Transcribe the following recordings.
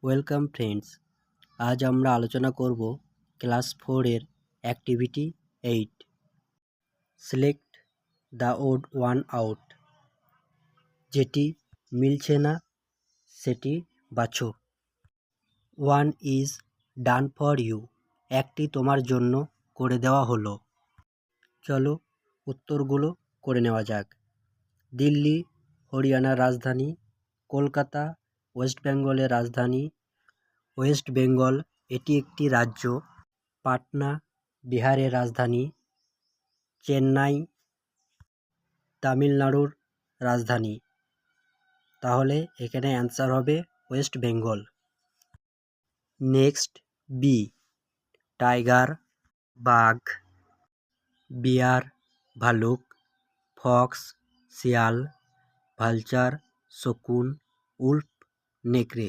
Welcome friends, আজ আমরা আলোচনা করব ক্লাস 4 এর activity 8, select the odd one out. যেটি মিলছে না সেটি বাছো। One is done for you, একটি তোমার জন্য করে দেওয়া হলো। চলো উত্তরগুলো করে নেওয়া যাক। দিল্লি হরিয়ানার রাজধানী, কলকাতা ওয়েস্ট বেঙ্গলের রাজধানী, ওয়েস্ট বেঙ্গল এটি একটি রাজ্য, পাটনা বিহারের রাজধানী, চেন্নাই তামিলনাড়ুর রাজধানী। তাহলে এখানে অ্যান্সার হবে West Bengal. Next B, tiger বাঘ, বিয়ার ভালুক, ফক্স শিয়াল, ভালচার শকুন, উল্ফ নেকড়ে।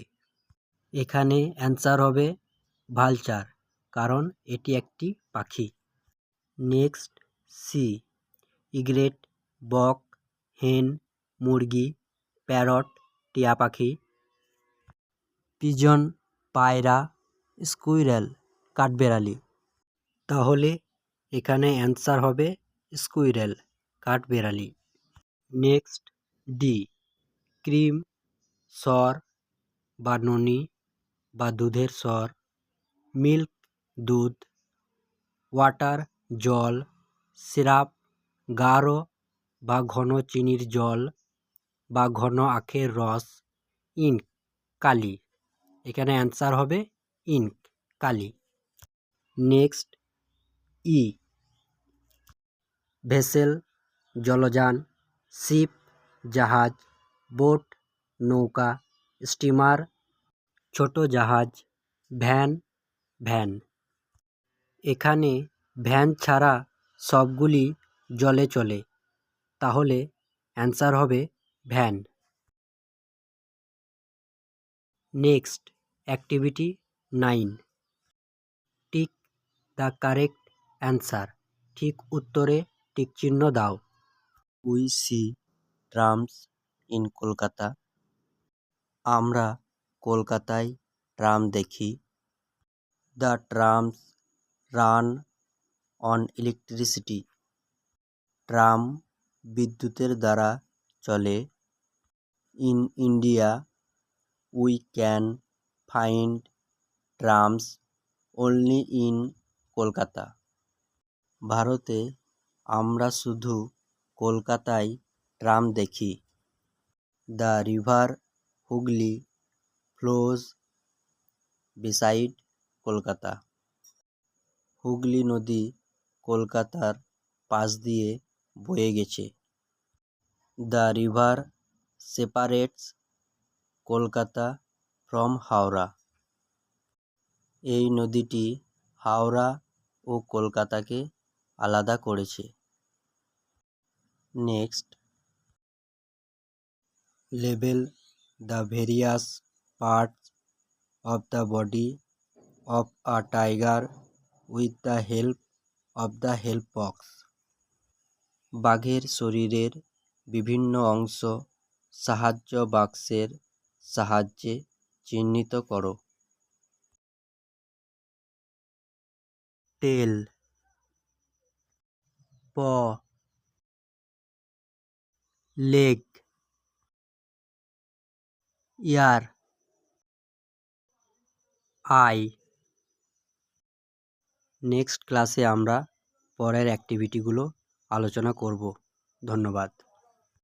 এখানে অ্যান্সার হবে ভালচার, কারণ এটি একটি পাখি। নেক্সট সি, ইগ্রেট বক, হেন মুরগি, প্যারট টিয়া পাখি, পিজন পায়রা, স্কুইরেল কাঠবেড়ালি। তাহলে এখানে অ্যান্সার হবে স্কুইরেল কাঠবেড়ালি। নেক্সট ডি, ক্রিম সর বা ননি বা দুধের সর, মিল্ক দুধ, ওয়াটার জল, সিরাপ গাঢ় বা ঘন চিনির জল বা ঘন আখের রস, ইঙ্ক কালি। এখানে অ্যান্সার হবে ইঙ্ক কালি। নেক্সট ই, ভেসেল জলযান, শিপ জাহাজ, বোট নৌকা, স্টিমার ছোট জাহাজ, ভ্যান ভ্যান। এখানে ভ্যান ছাড়া সবগুলি জলে চলে, তাহলে অ্যান্সার হবে van. Next activity 9, tick the correct answer. ঠিক উত্তরে টিক চিহ্ন দাও। We see trams in Kolkata, আমরা কলকাতায় ট্রাম দেখি। The trams run on electricity, tram বিদ্যুতের দ্বারা চলে। In India we can find trams only in Kolkata, ভারতে আমরা শুধু কলকাতায় ট্রাম দেখি। The river Hooghly flows beside Kolkata, Hooghly নদী কলকাতার পাশ দিয়ে বয়ে গেছে। The river separates Kolkata from Howrah, এই নদীটি হাওড়া ও কলকাতাকে আলাদা করেছে। Next, label the various parts of the body of a tiger with the help of the help box, বাঘের শরীরের বিভিন্ন অংশ সাহায্য বাক্সের সাহায্যে চিহ্নিত করো। টেল, প, লেগ, ইয়ার, আই। নেক্সট ক্লাসে আমরা পরের অ্যাক্টিভিটিগুলো আলোচনা করব। ধন্যবাদ।